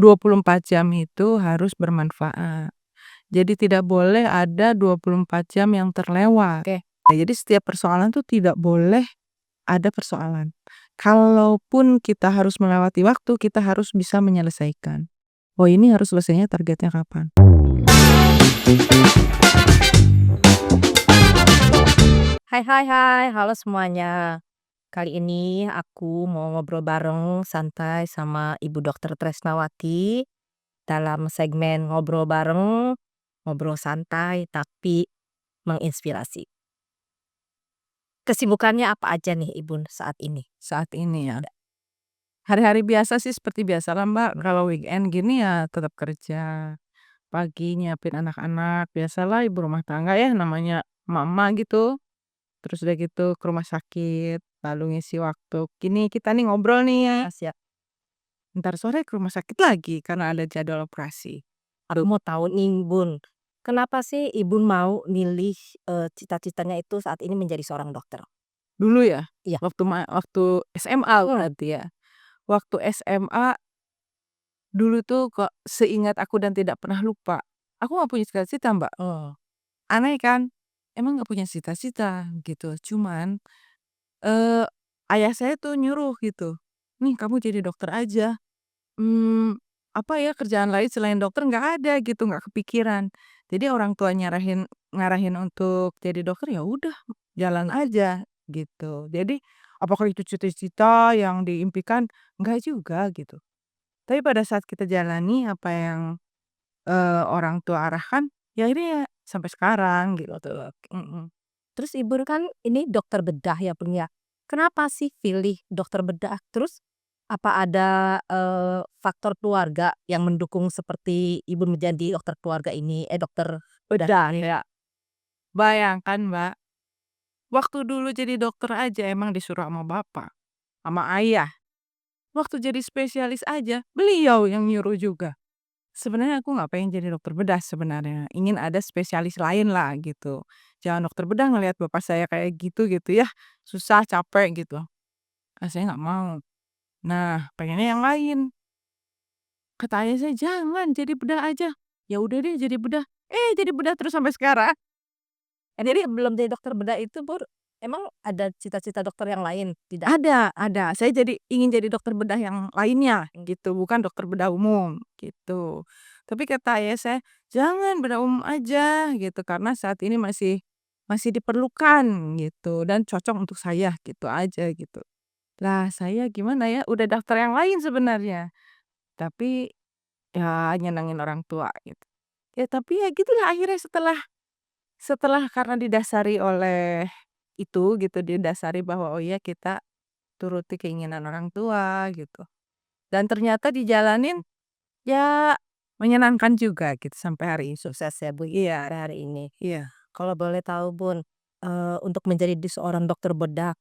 24 jam itu harus bermanfaat. Jadi tidak boleh ada 24 jam yang terlewat. Oke. Jadi setiap persoalan tuh tidak boleh ada persoalan. Kalaupun kita harus melewati waktu, kita harus bisa menyelesaikan. Oh, ini harus selesainya targetnya kapan. Hai hai hai, halo semuanya. Kali ini aku mau ngobrol bareng santai sama Ibu Dokter Tresnawati dalam segmen ngobrol bareng, ngobrol santai tapi menginspirasi. Kesibukannya apa aja nih Ibu saat ini? Saat ini ya. Hari-hari biasa sih seperti biasalah Mbak, kalau weekend gini ya tetap kerja. Pagi nyiapin anak-anak, biasalah ibu rumah tangga ya namanya mama gitu. Terus udah gitu ke rumah sakit, lalu ngisi waktu. Gini kita nih ngobrol nih ya. Ya, Ntar sore ke rumah sakit lagi karena ada jadwal operasi. aku mau tahu nih Bun, kenapa sih Ibu mau milih cita-citanya itu saat ini menjadi seorang dokter? Dulu ya, Iya. waktu SMA berarti ya. Waktu SMA dulu tuh kok seingat aku dan tidak pernah lupa, aku nggak punya cita-cita Mbak. Oh, Aneh kan? Emang nggak punya cita-cita gitu. Cuman Eee, ayah saya tuh nyuruh gitu, "Nih kamu jadi dokter aja." Mmm, apa ya, kerjaan lain selain dokter nggak ada gitu, nggak kepikiran. Jadi orang tua ngarahin untuk jadi dokter, ya udah jalan aja gitu. Jadi apakah itu cita-cita yang diimpikan? Enggak juga gitu. Tapi pada saat kita jalani apa yang, orang tua arahkan, ya ini ya sampai sekarang gitu. Mhm. terus Ibu kan ini dokter bedah ya Bun ya. Kenapa sih pilih dokter bedah? Terus apa ada faktor keluarga yang mendukung seperti Ibu menjadi dokter keluarga ini, dokter bedah? Bedah ya. Bayangkan Mbak, waktu dulu jadi dokter aja emang disuruh sama bapak, sama ayah. Waktu jadi spesialis aja, beliau yang nyuruh juga. Sebenarnya aku nggak pengen jadi dokter bedah sebenarnya, ingin ada spesialis lain lah gitu. Jangan dokter bedah ngelihat bapak saya kayak gitu ya, susah, capek gitu. Ah, saya nggak mau. Nah, pengennya yang lain. Kata ayah saya, "Jangan, jadi bedah aja." Ya udah deh jadi bedah. Jadi bedah terus sampai sekarang. Jadi belum jadi dokter bedah itu Bun, emang ada cita-cita dokter yang lain? Tidak? Ada. Saya ingin jadi dokter bedah yang lainnya gitu, bukan dokter bedah umum gitu. Tapi kata ayah saya, "Jangan bedah umum aja," gitu, karena saat ini masih masih diperlukan gitu dan cocok untuk saya gitu aja gitu. Lah saya gimana ya, udah daftar yang lain sebenarnya, tapi ya nyenengin orang tua gitu. Ya tapi ya gitulah akhirnya setelah setelah karena didasari oleh itu gitu, didasari bahwa, oh iya kita turuti keinginan orang tua gitu. Dan ternyata dijalanin, ya menyenangkan juga gitu sampai hari ini. Sukses ya Bu Iya sampai hari ini. iya. Kalau boleh tahu Bun, untuk menjadi seorang dokter bedah,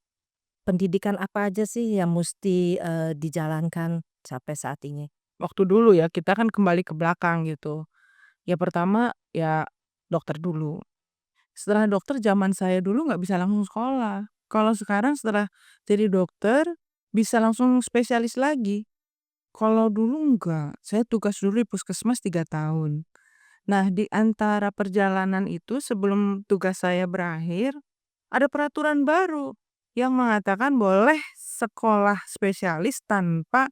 pendidikan apa aja sih yang musti dijalankan sampai saat ini? Waktu dulu ya kita kan kembali ke belakang gitu. Ya pertama ya dokter dulu. Setelah dokter zaman saya dulu nggak bisa langsung sekolah. Kalau sekarang setelah jadi dokter bisa langsung spesialis lagi. Kalau dulu enggak, saya tugas dulu di puskesmas 3 tahun. Nah, di antara perjalanan itu sebelum tugas saya berakhir, ada peraturan baru yang mengatakan boleh sekolah spesialis tanpa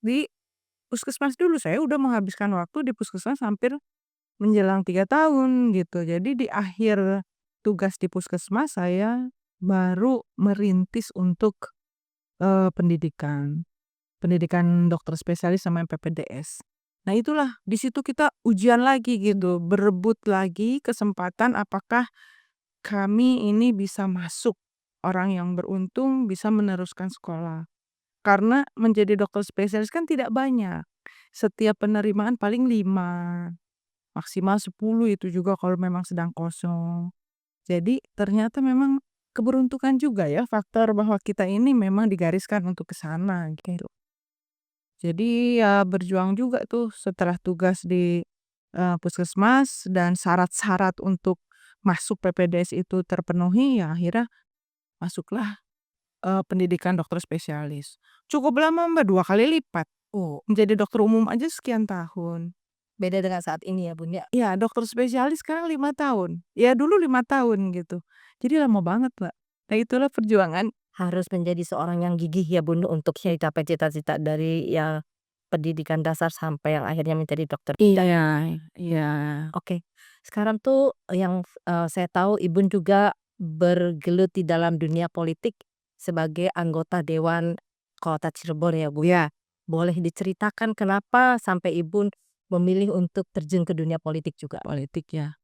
di puskesmas dulu. Saya udah menghabiskan waktu di puskesmas hampir menjelang 3 tahun gitu. Jadi di akhir tugas di puskesmas saya baru merintis untuk, pendidikan. Pendidikan dokter spesialis sama PPDS. Nah itulah, di situ kita ujian lagi gitu, berebut lagi kesempatan apakah kami ini bisa masuk, orang yang beruntung bisa meneruskan sekolah. Karena menjadi dokter spesialis kan tidak banyak, setiap penerimaan paling 5 maksimal 10 itu juga kalau memang sedang kosong. Jadi ternyata memang keberuntungan juga ya faktor bahwa kita ini memang digariskan untuk ke sana gitu. Jadi ya berjuang juga tuh setelah tugas di, puskesmas dan syarat-syarat untuk masuk PPDS itu terpenuhi, ya akhirnya masuklah, pendidikan dokter spesialis. Cukup lama Mbak, 2 kali lipat. Oh, Menjadi dokter umum aja sekian tahun. beda dengan saat ini ya, Bun, ya? Iya, dokter spesialis sekarang 5 tahun. Ya dulu 5 tahun gitu. Jadi lama banget, Mbak. Nah itulah perjuangan. Harus menjadi seorang yang gigih ya, Bun, untuk mencapai cita-cita dari yang pendidikan dasar sampai yang akhirnya menjadi dokter bedah. Iya, iya. Oke, sekarang tuh yang, saya tahu Ibu juga bergelut di dalam dunia politik sebagai anggota Dewan Kota Cirebon ya, Bu, ya. Boleh diceritakan kenapa sampai Ibu memilih untuk terjun ke dunia politik juga? Politik ya.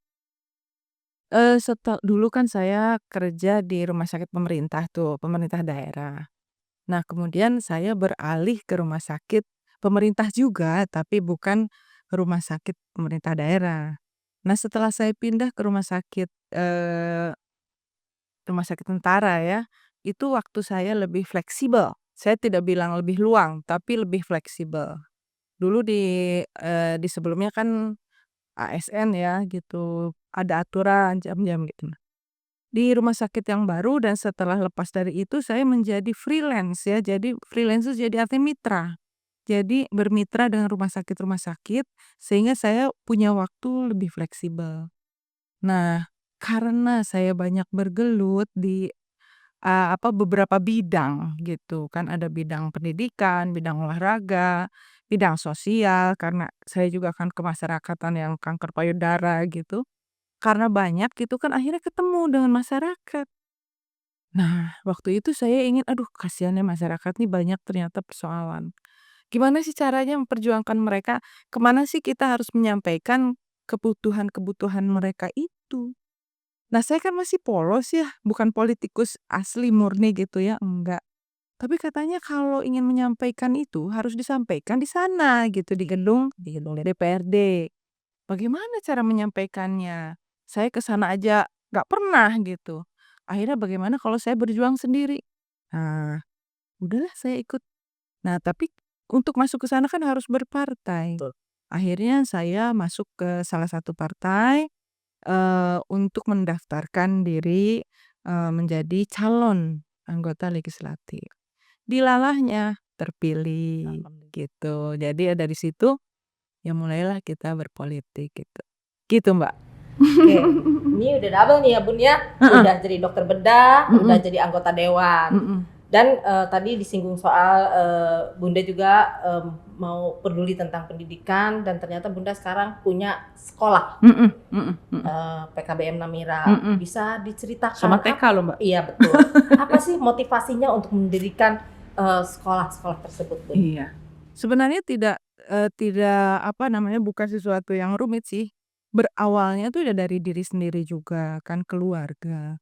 Dulu kan saya kerja di rumah sakit pemerintah tuh, pemerintah daerah. Nah, kemudian saya beralih ke rumah sakit pemerintah juga, tapi bukan rumah sakit pemerintah daerah. Nah, setelah saya pindah ke rumah sakit tentara ya, itu waktu saya lebih fleksibel. Saya tidak bilang lebih luang, tapi lebih fleksibel. Dulu di sebelumnya kan ASN ya gitu, ada aturan jam-jam gitu. Di rumah sakit yang baru dan setelah lepas dari itu saya menjadi freelance ya, jadi freelance itu jadi artinya mitra. Jadi bermitra dengan rumah sakit sehingga saya punya waktu lebih fleksibel. Nah, karena saya banyak bergelut di, beberapa bidang gitu kan, ada bidang pendidikan, bidang olahraga, bidang sosial, karena saya juga kan kemasyarakatan yang kanker payudara gitu. Karena banyak gitu kan akhirnya ketemu dengan masyarakat. Nah, waktu itu saya ingin, aduh kasihan ya masyarakat nih banyak ternyata persoalan. Gimana sih caranya memperjuangkan mereka? Kemana sih kita harus menyampaikan kebutuhan-kebutuhan mereka itu? Nah, saya kan masih polos ya, bukan politikus asli murni gitu ya, enggak. Tapi katanya kalau ingin menyampaikan itu harus disampaikan di sana gitu, di gedung DPRD. Bagaimana cara menyampaikannya? Saya ke sana aja nggak pernah gitu. Akhirnya bagaimana kalau saya berjuang sendiri? Nah, udahlah saya ikut. Nah, tapi untuk masuk ke sana kan harus berpartai. Betul. Akhirnya saya masuk ke salah satu partai, untuk mendaftarkan diri, menjadi calon anggota legislatif. Dilalahnya terpilih, Alhamdulillah. gitu. Jadi ya dari situ, ya mulailah kita berpolitik gitu. Gitu, Mbak. Oke, ini udah double nih ya, Bun, ya. Heeh, Udah jadi dokter bedah, udah mhm, jadi anggota dewan. mhm, Dan, tadi disinggung soal, Bunda juga, mau peduli tentang pendidikan dan ternyata Bunda sekarang punya sekolah, mhm, mhm, mhm, PKBM Namira. mhm. Bisa Sama diceritakan TK loh, Mbak. iya betul. Apa sih motivasinya untuk mendirikan, sekolah-sekolah tersebut, Bun? Iya. Sebenarnya tidak bukan sesuatu yang rumit sih. Berawalnya tuh udah dari diri sendiri juga, kan keluarga.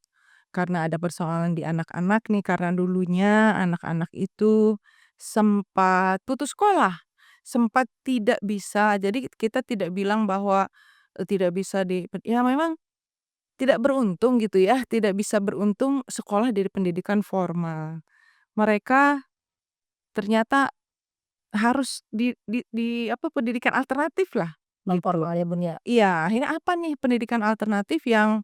Karena ada persoalan di anak-anak nih, karena dulunya anak-anak itu sempat putus sekolah, sempat tidak bisa jadi kita tidak bilang bahwa, tidak bisa ya memang tidak beruntung gitu ya, tidak bisa beruntung sekolah dari pendidikan formal. Mereka ternyata harus pendidikan alternatif lah, Non gitu. formal ya, Bun, ya? Iya, akhirnya apa nih pendidikan alternatif yang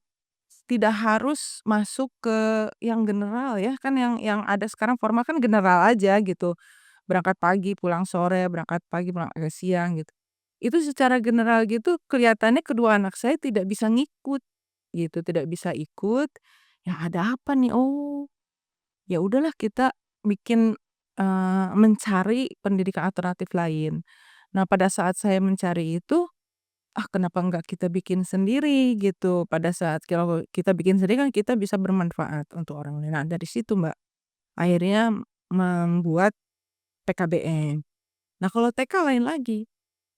tidak harus masuk ke yang general ya, kan yang ada sekarang formal kan general aja gitu, berangkat pagi pulang sore, berangkat pagi pulang agak siang gitu. Itu secara general gitu kelihatannya kedua anak saya tidak bisa ngikut, gitu, tidak bisa ikut, ya ada apa nih, oh, ya udahlah kita bikin, mencari pendidikan alternatif lain. Nah, pada saat saya mencari itu, kenapa enggak kita bikin sendiri gitu, pada saat kalau kita bikin sendiri kan kita bisa bermanfaat untuk orang lain. Nah, dari situ, Mbak, akhirnya membuat PKBM. Nah, kalau TK lain lagi.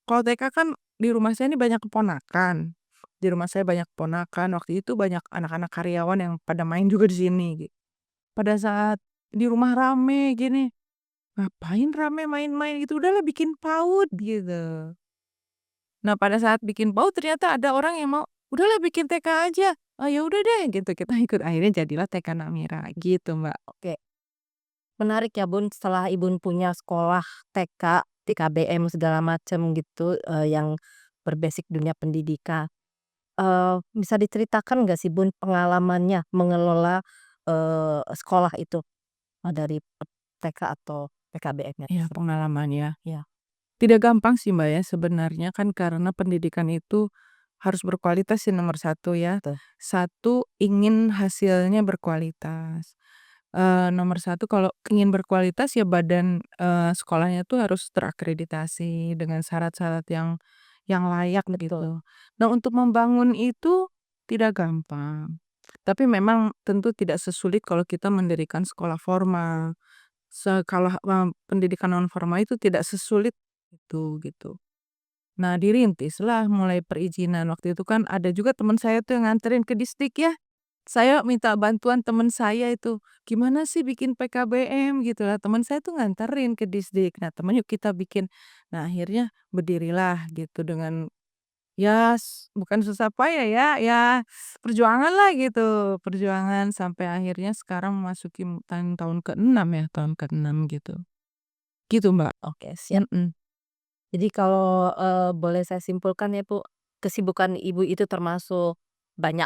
Kalau TK kan di rumah saya ini banyak keponakan. Di rumah saya banyak keponakan, waktu itu banyak anak-anak karyawan yang pada main juga di sini pada saat di rumah rame gini, "Ngapain rame main-main gitu, udahlah bikin PAUD," gitu. Nah, pada saat bikin PAUD ternyata ada orang yang mau, "Udahlah bikin TK aja." "Oh, ya udah deh," gitu, kita ikut, akhirnya jadilah TK Namira gitu, Mbak. Oke. Menarik ya, Bun, setelah Ibu punya sekolah TK, TKBM segala macam gitu, yang berbasis dunia pendidikan. Bisa diceritakan nggak sih, Bun, pengalamannya mengelola, sekolah itu, dari TK atau PKBM-nya Iya, tersebut? pengalaman ya. Iya. Tidak gampang sih, Mbak, ya sebenarnya kan karena pendidikan itu harus berkualitas sih nomor satu ya. Betul. Satu, ingin hasilnya berkualitas. Nomor satu kalau ingin berkualitas ya badan, sekolahnya tuh harus terakreditasi dengan syarat-syarat yang layak Betul. gitu. Nah, untuk membangun itu tidak gampang, tapi memang tentu tidak sesulit kalau kita mendirikan sekolah formal. Kalau, pendidikan non formal itu tidak sesulit itu, gitu. Nah, dirintislah mulai perizinan, waktu itu kan ada juga teman saya tuh yang nganterin ke distrik ya. Saya minta bantuan teman saya itu, "Gimana sih bikin PKBM?" Gitu lah, teman saya tuh nganterin ke distrik. Nah, teman, "Yuk kita bikin." Nah, akhirnya berdirilah gitu dengan ya bukan susah payah ya, ya perjuangan lah gitu, perjuangan sampai akhirnya sekarang memasuki tahun ke-6 ya, tahun ke-6 gitu. Gitu, Mbak. Oke, siap. Mhm. Jadi kalau, boleh saya simpulkan ya, Bu, kesibukan Ibu itu termasuk banyak,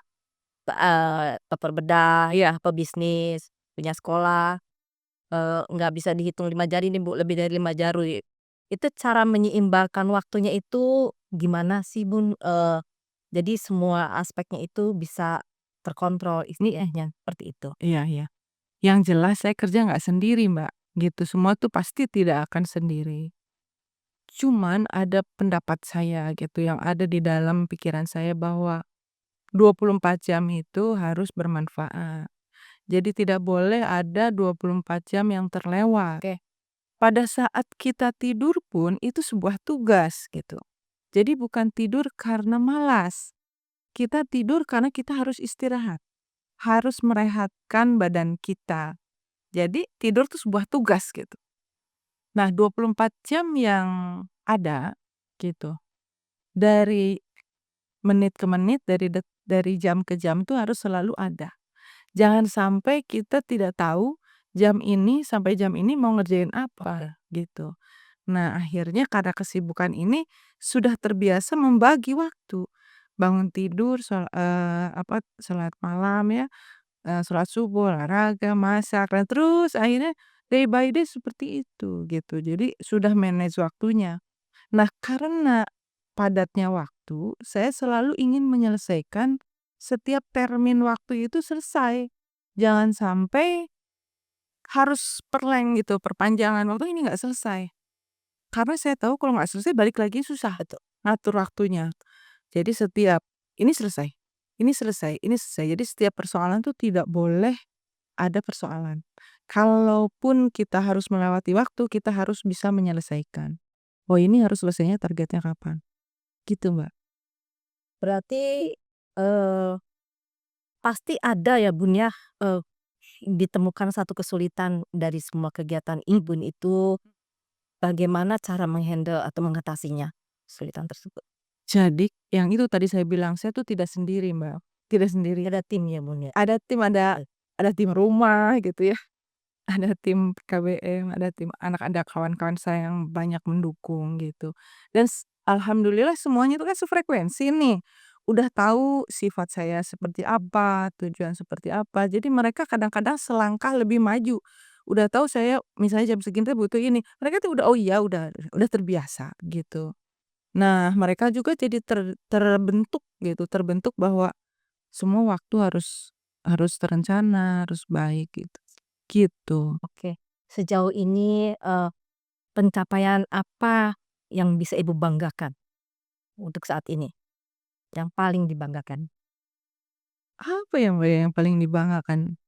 bedah ya, pebisnis, punya sekolah, nggak bisa dihitung 5 jari nih, Bu, lebih dari 5 jari. Itu cara menyeimbangkan waktunya itu gimana sih, Bun? Jadi semua aspeknya itu bisa terkontrol, istilahnya seperti itu. Iya, iya. Yang jelas saya kerja nggak sendiri, Mbak, gitu. Semua tuh pasti tidak akan sendiri. Cuman ada pendapat saya gitu yang ada di dalam pikiran saya bahwa 24 jam itu harus bermanfaat. Jadi tidak boleh ada 24 jam yang terlewat. Oke. Pada saat kita tidur pun itu sebuah tugas gitu. Jadi bukan tidur karena malas. Kita tidur karena kita harus istirahat, harus merehatkan badan kita. Jadi tidur tuh sebuah tugas gitu. Nah, 24 jam yang ada gitu, dari menit ke menit, dari jam ke jam tuh harus selalu ada. Jangan sampai kita tidak tahu jam ini sampai jam ini mau ngerjain Oke. apa gitu. Nah, akhirnya karena kesibukan ini sudah terbiasa membagi waktu. Bangun tidur, salat malam ya, sholat subuh, olahraga, masak, dan terus akhirnya day by day seperti itu, gitu. Jadi sudah manage waktunya. Nah, karena padatnya waktu, saya selalu ingin menyelesaikan setiap termin waktu itu selesai. Jangan sampai harus gitu, perpanjangan waktu ini nggak selesai. Karena saya tahu kalau nggak selesai balik lagi susah Betul. ngatur waktunya. Jadi setiap ini selesai, ini selesai, ini selesai. Jadi setiap persoalan tuh tidak boleh ada persoalan. Kalaupun kita harus melewati waktu, kita harus bisa menyelesaikan. Oh, ini harus selesainya targetnya kapan, gitu, Mbak. Berarti, eee, pasti ada ya, Bun, ya, ditemukan satu kesulitan dari semua kegiatan Ibu itu, bagaimana cara menghandle atau mengatasinya, kesulitan tersebut? Jadi yang itu tadi saya bilang, saya tuh tidak sendiri, Mbak, tidak sendiri. Ada tim ya, Bun, ya? Ada tim, ada tim rumah gitu ya, ada tim KBM, ada kawan-kawan saya yang banyak mendukung gitu. Dan alhamdulillah semuanya itu kan sefrekuensi nih. Udah tahu sifat saya seperti apa, tujuan seperti apa. Jadi mereka kadang-kadang selangkah lebih maju. Udah tahu saya misalnya jam segini tuh butuh ini, mereka tuh udah, "Oh iya, udah terbiasa," gitu. Nah, mereka juga jadi terbentuk gitu, terbentuk bahwa semua waktu harus harus terencana, harus baik gitu. Gitu. Oke. Sejauh ini, pencapaian apa yang bisa Ibu banggakan untuk saat ini? Yang paling dibanggakan? Apa ya, Mbak, ya, yang paling dibanggakan?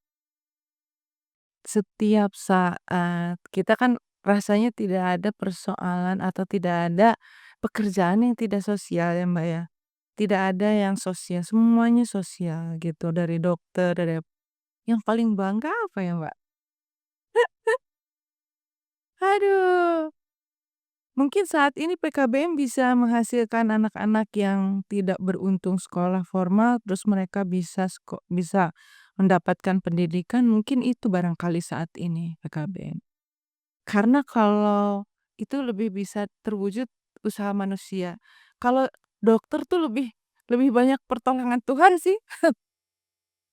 Setiap saat kita kan rasanya tidak ada persoalan atau tidak ada pekerjaan yang tidak sosial ya, Mbak, ya. Tidak ada yang sosial, semuanya sosial gitu, dari dokter, yang paling bangga apa ya, Mbak? Aduh. Mungkin saat ini PKBM bisa menghasilkan anak-anak yang tidak beruntung sekolah formal, terus mereka bisa mendapatkan pendidikan, mungkin itu barangkali saat ini PKBM. Karena kalau itu lebih bisa terwujud usaha manusia. Kalau dokter tuh lebih lebih banyak pertolongan Tuhan sih.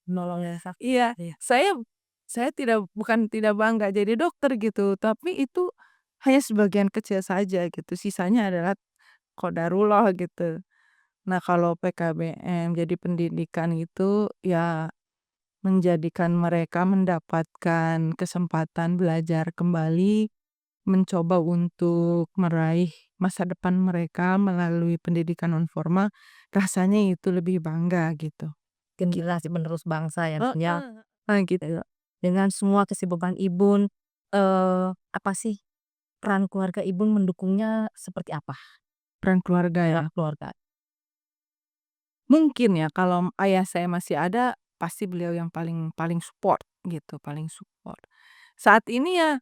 Nolong yang Iya, iya. saya bukan tidak bangga jadi dokter gitu, tapi itu hanya sebagian kecil saja gitu, sisanya adalah qadarullah gitu. Nah, kalau PKBM jadi pendidikan itu ya menjadikan mereka mendapatkan kesempatan belajar kembali, mencoba untuk meraih masa depan mereka melalui pendidikan nonformal, rasanya itu lebih bangga gitu. Generasi penerus bangsa ya, Bun, ya. Gitu. Dengan semua kesibukan Ibu, apa sih peran keluarga Ibu mendukungnya seperti apa? Peran keluarga ya. Peran keluarga. Mungkin ya kalau ayah saya masih ada, pasti beliau yang paling paling support gitu, paling support. Saat ini ya,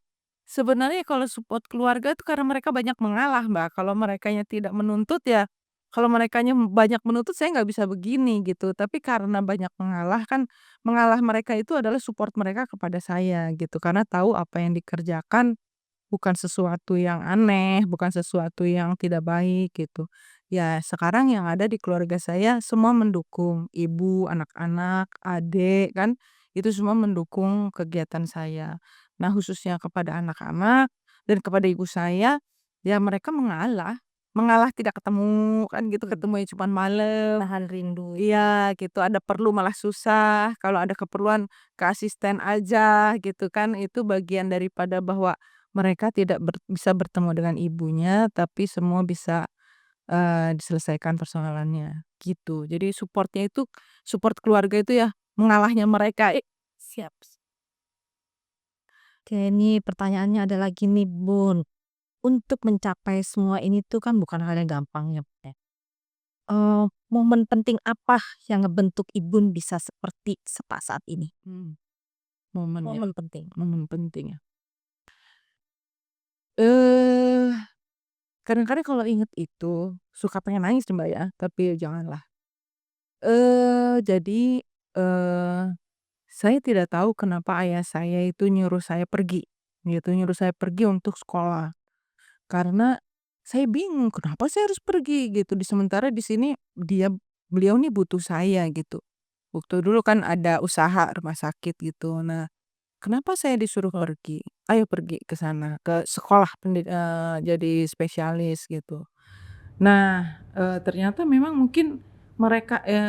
sebenarnya kalau support keluarga itu karena mereka banyak mengalah, Mbak. Kalau merekanya tidak menuntut ya, kalau merekanya banyak menuntut saya nggak bisa begini gitu. Tapi karena banyak mengalah kan, mengalah mereka itu adalah support mereka kepada saya gitu. Karena tahu apa yang dikerjakan bukan sesuatu yang aneh, bukan sesuatu yang tidak baik gitu. Ya sekarang yang ada di keluarga saya semua mendukung, ibu, anak-anak, adik kan, itu semua mendukung kegiatan saya. Nah khususnya kepada anak-anak dan kepada ibu saya, ya mereka mengalah, mengalah tidak ketemu kan gitu, Mhm. ketemunya cuman malam. Tahan rindu. Iya gitu, ada perlu malah susah, kalau ada keperluan ke asisten aja gitu kan, itu bagian daripada bahwa mereka tidak bisa bertemu dengan ibunya, tapi semua bisa, diselesaikan persoalannya, gitu. Jadi support keluarga itu ya mengalahnya mereka siap. Oke, ini pertanyaannya adalah gini, Bun. Untuk mencapai semua ini tuh kan bukan hal yang gampang ya, Bun, ya. Momen penting apa yang ngebentuk Ibu bisa seperti saat ini? Mmm, momen ya, Momen penting. momen penting ya. Eee, kadang-kadang kalau inget itu suka pengen nangis nih, Mbak, ya, tapi janganlah. Jadi, saya tidak tahu kenapa ayah saya itu nyuruh saya pergi, gitu, nyuruh saya pergi untuk sekolah. Karena saya bingung kenapa saya harus pergi gitu, sementara di sini beliau nih butuh saya gitu. Waktu dulu kan ada usaha rumah sakit gitu. Nah, kenapa saya disuruh pergi? "Ayo pergi ke sana, ke sekolah jadi spesialis," gitu. Nah, ternyata memang mungkin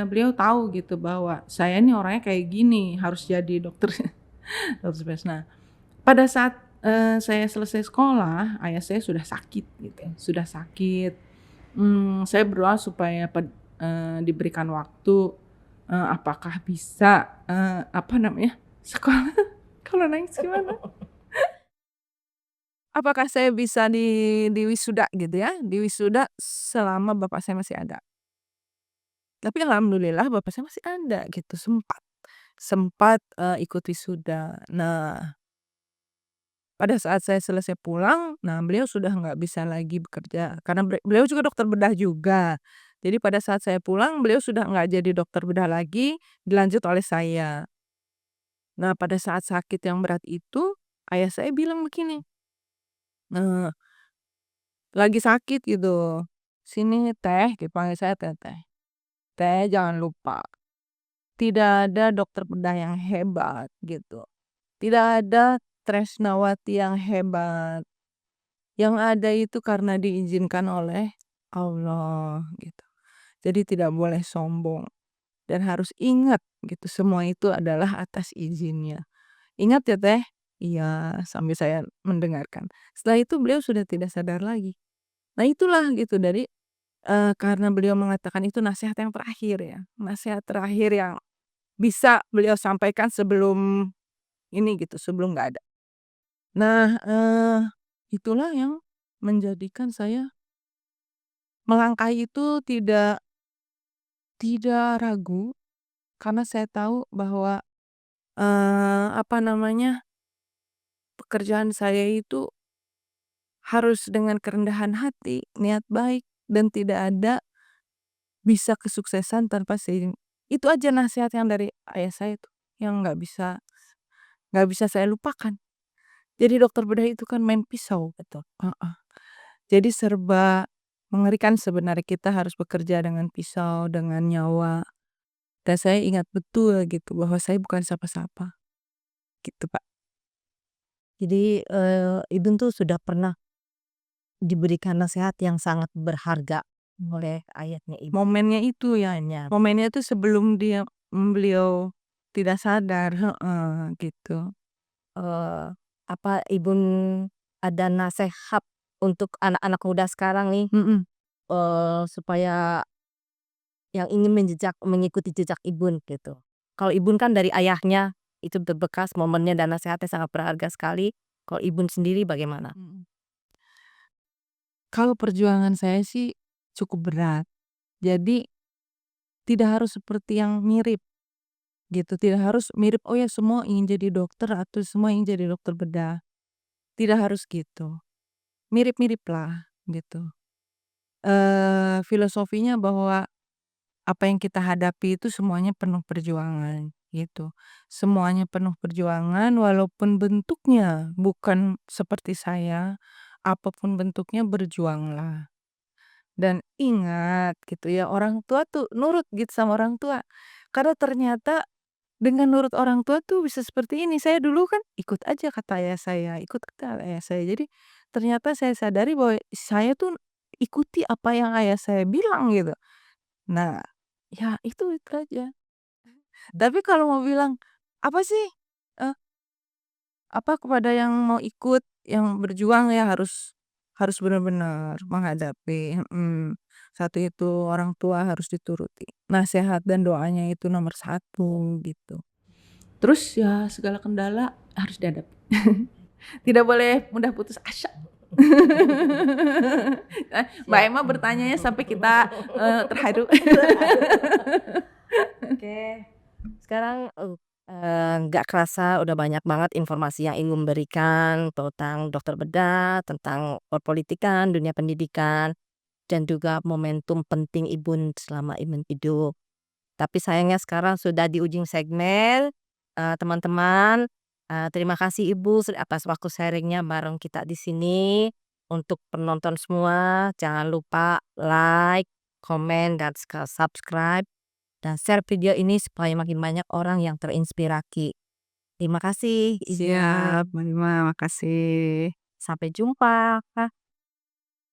beliau tahu gitu bahwa saya ini orangnya kayak gini, harus jadi dokter dokter spesialis. Nah, pada saat, saya selesai sekolah, ayah saya sudah sakit gitu, sudah sakit. Saya berdoa supaya diberikan waktu, apakah bisa, apa namanya, sekolah kalau nangis gimana? Apakah saya bisa diwisuda gitu ya, diwisuda selama bapak saya masih ada. Tapi alhamdulillah bapak saya masih ada gitu, sempat sempat, ikut wisuda. Nah, pada saat saya selesai pulang, nah beliau sudah nggak bisa lagi bekerja karena beliau juga dokter bedah juga. Jadi pada saat saya pulang beliau sudah nggak jadi dokter bedah lagi, dilanjut oleh saya. Nah pada saat sakit yang berat itu, ayah saya bilang begini, eee, lagi sakit gitu, "Sini Teh," dipanggil saya Teteh, "Teh jangan lupa, tidak ada dokter bedah yang hebat gitu, tidak ada Tresnawati yang hebat. Yang ada itu karena diizinkan oleh Allah gitu. Jadi tidak boleh sombong dan harus ingat gitu semua itu adalah atas izinnya. Ingat ya Teh? Iya, sambil saya mendengarkan. Setelah itu beliau sudah tidak sadar lagi. Nah itulah gitu dari, karena beliau mengatakan itu nasihat yang terakhir ya, nasihat terakhir yang bisa beliau sampaikan sebelum ini gitu, sebelum nggak ada. Nah, itulah yang menjadikan saya melangkah itu tidak ragu, karena saya tahu bahwa, apa namanya, pekerjaan saya itu harus dengan kerendahan hati, niat baik, dan tidak ada bisa kesuksesan tanpa seizin itu aja nasihat yang dari ayah saya tuh, yang nggak bisa saya lupakan. Jadi dokter bedah itu kan main pisau, Betul. heeh. Jadi serba mengerikan sebenarnya kita harus bekerja dengan pisau, dengan nyawa. Dan saya ingat betul gitu bahwa saya bukan siapa-siapa, gitu, Pak. Jadi, Ibu tuh sudah pernah diberikan nasihat yang sangat berharga oleh ayahnya Ibu. Momennya itu ya, Hanya, momennya itu sebelum beliau tidak sadar, heeh, gitu. eee, apa Ibu ada nasehat untuk anak-anak muda sekarang nih, Mhm, supaya yang ingin mengikuti jejak Ibu gitu? Kalau Ibu kan dari ayahnya itu berbekas momennya dan nasehatnya sangat berharga sekali. Kalau Ibu sendiri bagaimana? mhm. Kalau perjuangan saya sih cukup berat. Jadi tidak harus seperti yang mirip gitu, tidak harus mirip, oh ya semua ingin jadi dokter atau semua ingin jadi dokter bedah, tidak harus gitu. Mirip-mirip lah gitu. Filosofinya bahwa apa yang kita hadapi itu semuanya penuh perjuangan gitu. Semuanya penuh perjuangan walaupun bentuknya bukan seperti saya, apapun bentuknya berjuanglah. Dan ingat gitu ya, orang tua tuh nurut gitu sama orang tua. Karena ternyata dengan nurut orang tua tuh bisa seperti ini. Saya dulu kan ikut aja kata ayah saya, ikut kata ayah saya. Jadi ternyata saya sadari bahwa saya tuh ikuti apa yang ayah saya bilang gitu. Nah, ya itu aja. Tapi kalau mau bilang, apa sih, eee, apa kepada yang mau ikut, yang berjuang ya harus benar-benar menghadapi, mhm. Satu itu orang tua harus dituruti. Nasehat dan doanya itu nomor satu gitu. Terus ya segala kendala harus dihadapi. Tidak boleh mudah putus asa. Mbak Siap. Emma bertanyanya sampai kita, terharu. Oke. Sekarang, nggak kerasa udah banyak banget informasi yang Ibu berikan tentang dokter bedah, tentang perpolitikan, dunia pendidikan, dan juga momentum penting Ibu selama Ibu hidup. Tapi sayangnya sekarang sudah di ujung segmen, teman-teman, terima kasih Ibu atas waktu sharing-nya bareng kita di sini. Untuk penonton semua jangan lupa like, komen, dan subscribe, dan share video ini supaya makin banyak orang yang terinspirasi. Terima kasih Ibu, Siap, Mbak Emma, makasih. sampai jumpa.